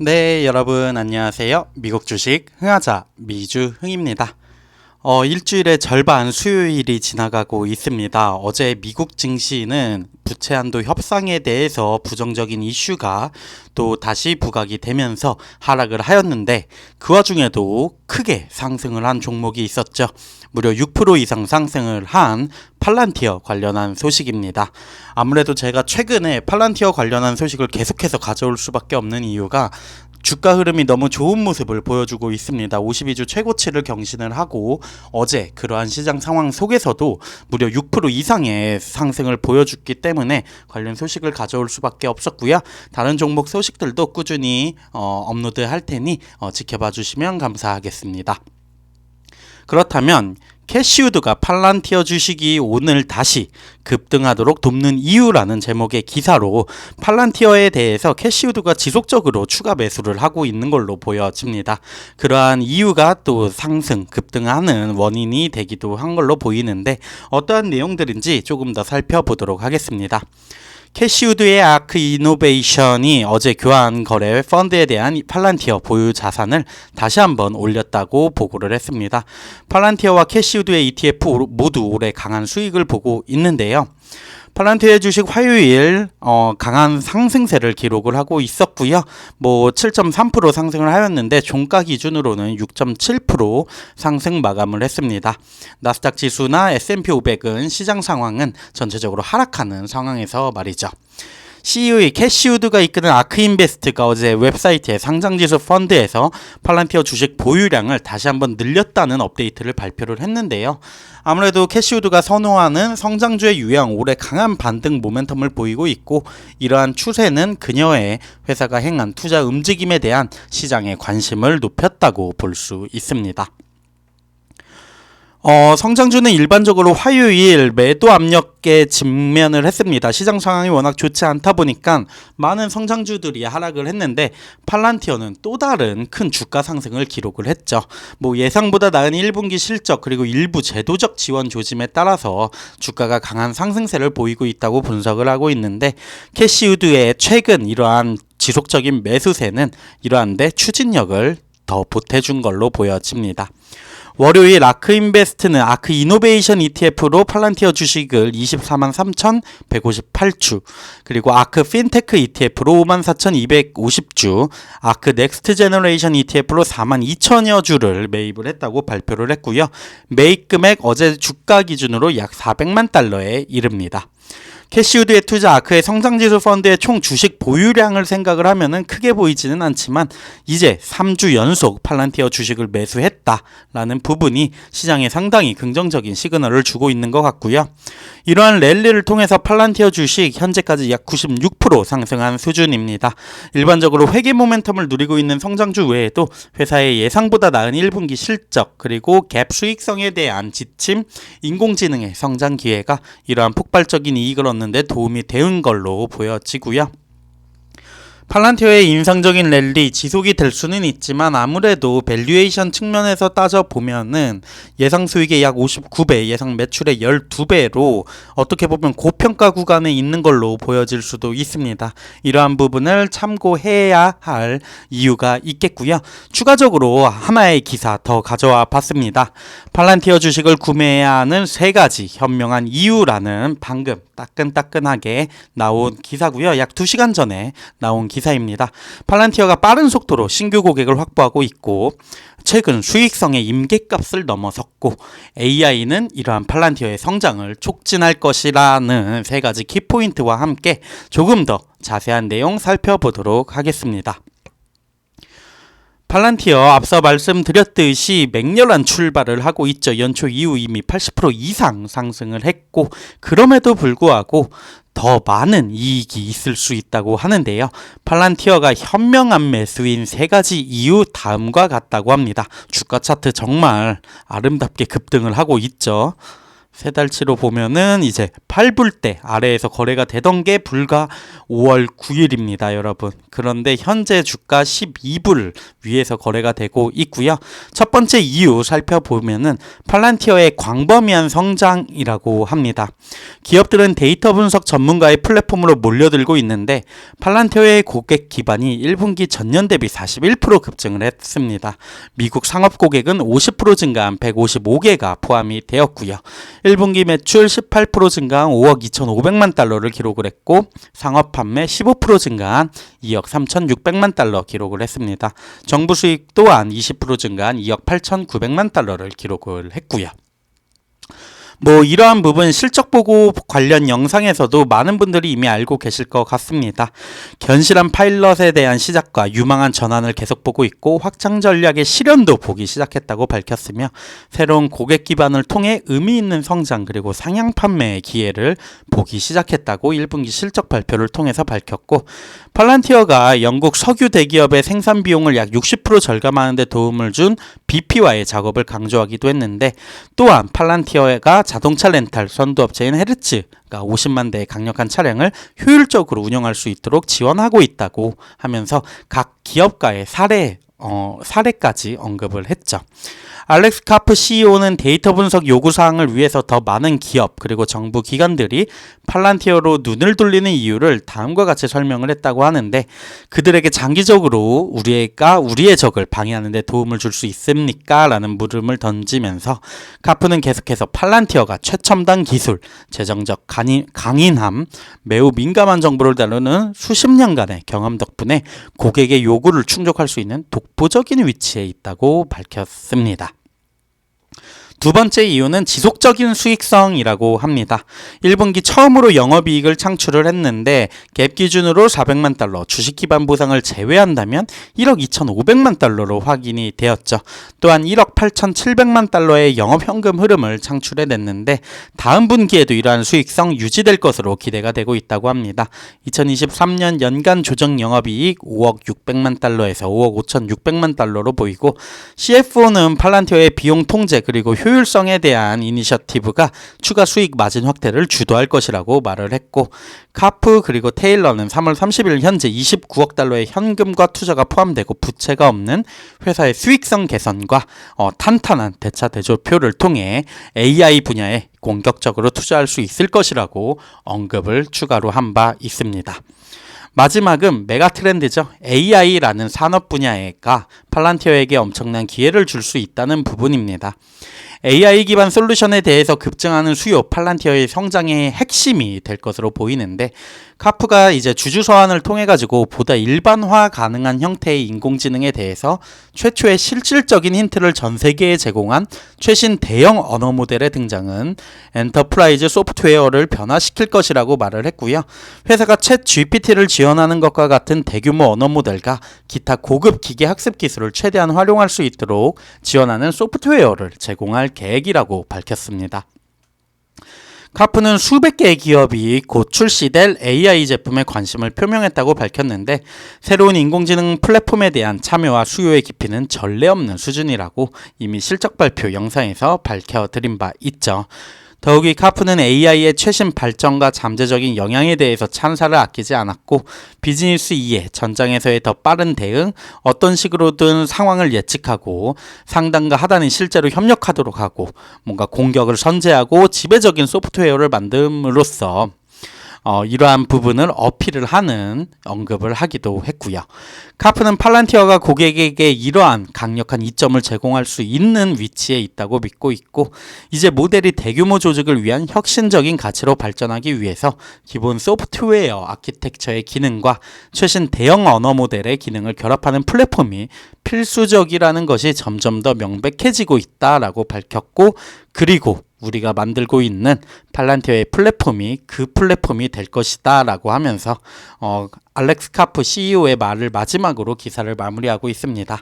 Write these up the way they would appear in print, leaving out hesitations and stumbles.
네, 여러분 안녕하세요. 미국 주식 흥하자 미주흥입니다. 일주일의 절반 수요일이 지나가고 있습니다. 어제 미국 증시는 부채 한도 협상에 대해서 부정적인 이슈가 또 다시 부각이 되면서 하락을 하였는데 그 와중에도 크게 상승을 한 종목이 있었죠. 무려 6% 이상 상승을 한 팔란티어 관련한 소식입니다. 아무래도 제가 최근에 팔란티어 관련한 소식을 계속해서 가져올 수밖에 없는 이유가 주가 흐름이 너무 좋은 모습을 보여주고 있습니다. 52주 최고치를 경신을 하고 어제 그러한 시장 상황 속에서도 무려 6% 이상의 상승을 보여줬기 때문에 관련 소식을 가져올 수밖에 없었고요. 다른 종목 소식들도 꾸준히 업로드 할 테니 지켜봐 주시면 감사하겠습니다. 그렇다면 캐시우드가 팔란티어 주식이 오늘 다시 급등하도록 돕는 이유라는 제목의 기사로 팔란티어에 대해서 캐시우드가 지속적으로 추가 매수를 하고 있는 걸로 보여집니다. 그러한 이유가 또 상승, 급등하는 원인이 되기도 한 걸로 보이는데 어떠한 내용들인지 조금 더 살펴보도록 하겠습니다. 캐시우드의 아크 이노베이션이 어제 교환 거래 펀드에 대한 팔란티어 보유 자산을 다시 한번 올렸다고 보고를 했습니다. 팔란티어와 캐시우드의 ETF 모두 올해 강한 수익을 보고 있는데요. 팔란티어의 주식 화요일 강한 상승세를 기록을 하고 있었고요. 7.3% 상승을 하였는데 종가 기준으로는 6.7% 상승 마감을 했습니다. 나스닥 지수나 S&P 500은 시장 상황은 전체적으로 하락하는 상황에서 말이죠. CEO의 캐시우드가 이끄는 아크인베스트가 어제 웹사이트의 상장지수 펀드에서 팔란티어 주식 보유량을 다시 한번 늘렸다는 업데이트를 발표를 했는데요. 아무래도 캐시우드가 선호하는 성장주의 유형 올해 강한 반등 모멘텀을 보이고 있고 이러한 추세는 그녀의 회사가 행한 투자 움직임에 대한 시장의 관심을 높였다고 볼 수 있습니다. 성장주는 일반적으로 화요일 매도 압력에 직면을 했습니다. 시장 상황이 워낙 좋지 않다 보니까 많은 성장주들이 하락을 했는데 팔란티어는 또 다른 큰 주가 상승을 기록을 했죠. 예상보다 나은 1분기 실적 그리고 일부 제도적 지원 조짐에 따라서 주가가 강한 상승세를 보이고 있다고 분석을 하고 있는데 캐시우드의 최근 이러한 지속적인 매수세는 이러한데 추진력을 더 보태준 걸로 보여집니다. 월요일 아크인베스트는 아크 이노베이션 ETF로 팔란티어 주식을 24만 3,158주, 그리고 아크 핀테크 ETF로 54,250주, 아크 넥스트 제너레이션 ETF로 4만 2천여 주를 매입을 했다고 발표를 했고요. 매입 금액 어제 주가 기준으로 약 400만 달러에 이릅니다. 캐시우드의 투자 아크의 성장지수 펀드의 총 주식 보유량을 생각을 하면은 크게 보이지는 않지만 이제 3주 연속 팔란티어 주식을 매수했다라는 부분이 시장에 상당히 긍정적인 시그널을 주고 있는 것 같고요. 이러한 랠리를 통해서 팔란티어 주식 현재까지 약 96% 상승한 수준입니다. 일반적으로 회계 모멘텀을 누리고 있는 성장주 외에도 회사의 예상보다 나은 1분기 실적 그리고 갭 수익성에 대한 지침, 인공지능의 성장 기회가 이러한 폭발적인 이익을 얻는 데 도움이 되는 걸로 보여지고요. 팔란티어의 인상적인 랠리 지속이 될 수는 있지만 아무래도 밸류에이션 측면에서 따져보면은 예상 수익의 약 59배, 예상 매출의 12배로 어떻게 보면 고평가 구간에 있는 걸로 보여질 수도 있습니다. 이러한 부분을 참고해야 할 이유가 있겠고요. 추가적으로 하나의 기사 더 가져와 봤습니다. 팔란티어 주식을 구매해야 하는 3가지 현명한 이유라는 방금 따끈따끈하게 나온 기사고요. 약 2시간 전에 나온 기사입니다. 팔란티어가 빠른 속도로 신규 고객을 확보하고 있고 최근 수익성의 임계값을 넘어섰고 AI는 이러한 팔란티어의 성장을 촉진할 것이라는 3가지 키포인트와 함께 조금 더 자세한 내용 살펴보도록 하겠습니다. 팔란티어 앞서 말씀드렸듯이 맹렬한 출발을 하고 있죠. 연초 이후 이미 80% 이상 상승을 했고 그럼에도 불구하고 더 많은 이익이 있을 수 있다고 하는데요. 팔란티어가 현명한 매수인 3가지 이유 다음과 같다고 합니다. 주가 차트 정말 아름답게 급등을 하고 있죠. 세 달치로 보면은 이제 8불대 아래에서 거래가 되던 게 불과 5월 9일입니다, 여러분. 그런데 현재 주가 12불 위에서 거래가 되고 있고요. 첫 번째 이유 살펴보면은 팔란티어의 광범위한 성장이라고 합니다. 기업들은 데이터 분석 전문가의 플랫폼으로 몰려들고 있는데 팔란티어의 고객 기반이 1분기 전년 대비 41% 급증을 했습니다. 미국 상업 고객은 50% 증가한 155개가 포함이 되었고요. 1분기 매출 18% 증가한 5억 2,500만 달러를 기록을 했고 상업 판매 15% 증가한 2억 3,600만 달러 기록을 했습니다. 정부 수익 또한 20% 증가한 2억 8,900만 달러를 기록을 했고요. 이러한 부분 실적 보고 관련 영상에서도 많은 분들이 이미 알고 계실 것 같습니다. 견실한 파일럿에 대한 시작과 유망한 전환을 계속 보고 있고 확장 전략의 실현도 보기 시작했다고 밝혔으며 새로운 고객 기반을 통해 의미 있는 성장 그리고 상향 판매의 기회를 보기 시작했다고 1분기 실적 발표를 통해서 밝혔고 팔란티어가 영국 석유 대기업의 생산 비용을 약 60% 절감하는 데 도움을 준 BP와의 작업을 강조하기도 했는데 또한 팔란티어가 자동차 렌탈 선두업체인 헤르츠가 50만 대의 강력한 차량을 효율적으로 운영할 수 있도록 지원하고 있다고 하면서 각 기업가의 사례까지 언급을 했죠. 알렉스 카프 CEO는 데이터 분석 요구사항을 위해서 더 많은 기업 그리고 정부 기관들이 팔란티어로 눈을 돌리는 이유를 다음과 같이 설명을 했다고 하는데 그들에게 장기적으로 우리의 적을 방해하는 데 도움을 줄 수 있습니까? 라는 물음을 던지면서 카프는 계속해서 팔란티어가 최첨단 기술, 재정적 강인함, 매우 민감한 정보를 다루는 수십 년간의 경험 덕분에 고객의 요구를 충족할 수 있는 독보적인 위치에 있다고 밝혔습니다. 두 번째 이유는 지속적인 수익성이라고 합니다. 1분기 처음으로 영업이익을 창출을 했는데 갭 기준으로 400만 달러, 주식 기반 보상을 제외한다면 1억 2,500만 달러로 확인이 되었죠. 또한 1억 8,700만 달러의 영업현금 흐름을 창출해냈는데 다음 분기에도 이러한 수익성 유지될 것으로 기대가 되고 있다고 합니다. 2023년 연간 조정 영업이익 5억 600만 달러에서 5억 5,600만 달러로 보이고 CFO는 팔란티어의 비용 통제 그리고 효율성에 대한 이니셔티브가 추가 수익 마진 확대를 주도할 것이라고 말을 했고 카프 그리고 테일러는 3월 30일 현재 29억 달러의 현금과 투자가 포함되고 부채가 없는 회사의 수익성 개선과 탄탄한 대차 대조표를 통해 AI 분야에 공격적으로 투자할 수 있을 것이라고 언급을 추가로 한 바 있습니다. 마지막은 메가 트렌드죠. AI라는 산업 분야가 팔란티어에게 엄청난 기회를 줄 수 있다는 부분입니다. AI 기반 솔루션에 대해서 급증하는 수요, 팔란티어의 성장의 핵심이 될 것으로 보이는데 카프가 이제 주주 서한을 통해 가지고 보다 일반화 가능한 형태의 인공지능에 대해서 최초의 실질적인 힌트를 전 세계에 제공한 최신 대형 언어 모델의 등장은 엔터프라이즈 소프트웨어를 변화시킬 것이라고 말을 했고요. 회사가 챗 GPT를 지원하는 것과 같은 대규모 언어 모델과 기타 고급 기계 학습 기술을 최대한 활용할 수 있도록 지원하는 소프트웨어를 제공할 계획이라고 밝혔습니다. 카프는 수백 개의 기업이 곧 출시될 AI 제품에 관심을 표명했다고 밝혔는데 새로운 인공지능 플랫폼에 대한 참여와 수요의 깊이는 전례 없는 수준이라고 이미 실적 발표 영상에서 밝혀드린 바 있죠. 더욱이 카프는 AI의 최신 발전과 잠재적인 영향에 대해서 찬사를 아끼지 않았고 비즈니스 이해, 전장에서의 더 빠른 대응, 어떤 식으로든 상황을 예측하고 상단과 하단이 실제로 협력하도록 하고 뭔가 공격을 선제하고 지배적인 소프트웨어를 만듦으로써 이러한 부분을 어필을 하는 언급을 하기도 했고요. 카프는 팔란티어가 고객에게 이러한 강력한 이점을 제공할 수 있는 위치에 있다고 믿고 있고 이제 모델이 대규모 조직을 위한 혁신적인 가치로 발전하기 위해서 기본 소프트웨어 아키텍처의 기능과 최신 대형 언어 모델의 기능을 결합하는 플랫폼이 필수적이라는 것이 점점 더 명백해지고 있다라고 밝혔고 그리고 우리가 만들고 있는 팔란티어의 플랫폼이 그 플랫폼이 될 것이다 라고 하면서 알렉스 카프 CEO의 말을 마지막으로 기사를 마무리하고 있습니다.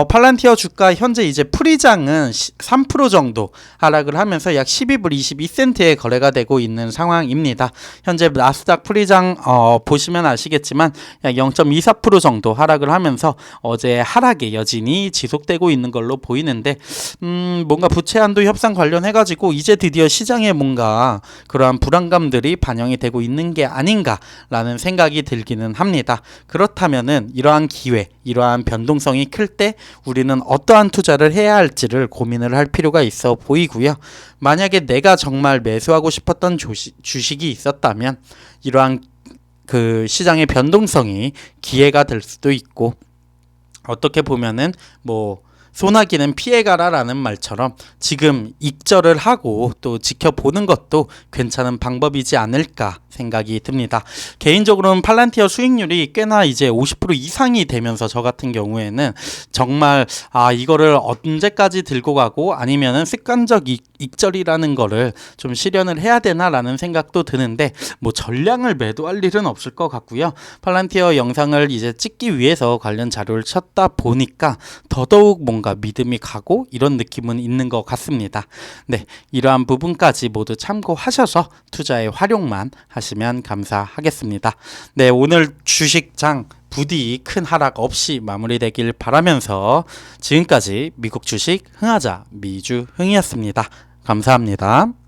팔란티어 주가 현재 이제 프리장은 3% 정도 하락을 하면서 약 12불 22센트에 거래가 되고 있는 상황입니다. 현재 나스닥 프리장 보시면 아시겠지만 약 0.24% 정도 하락을 하면서 어제 하락의 여진이 지속되고 있는 걸로 보이는데 뭔가 부채 한도 협상 관련해가지고 이제 드디어 시장에 뭔가 그러한 불안감들이 반영이 되고 있는 게 아닌가라는 생각이 들기는 합니다. 그렇다면은 이러한 기회, 이러한 변동성이 클 때 우리는 어떠한 투자를 해야 할지를 고민을 할 필요가 있어 보이고요. 만약에 내가 정말 매수하고 싶었던 주식이 있었다면 이러한 그 시장의 변동성이 기회가 될 수도 있고, 어떻게 보면은 소나기는 피해가라라는 말처럼 지금 익절을 하고 또 지켜보는 것도 괜찮은 방법이지 않을까 생각이 듭니다. 개인적으로는 팔란티어 수익률이 꽤나 이제 50% 이상이 되면서 저 같은 경우에는 정말 이거를 언제까지 들고 가고 아니면은 습관적 익절이라는 거를 좀 실현을 해야 되나라는 생각도 드는데 전량을 매도할 일은 없을 것 같고요. 팔란티어 영상을 이제 찍기 위해서 관련 자료를 찾다 보니까 더더욱 뭔가 믿음이 가고 이런 느낌은 있는 것 같습니다. 네, 이러한 부분까지 모두 참고하셔서 투자에 활용만 하시면 감사하겠습니다. 네, 오늘 주식장 부디 큰 하락 없이 마무리되길 바라면서 지금까지 미국 주식 흥하자 미주흥이었습니다. 감사합니다.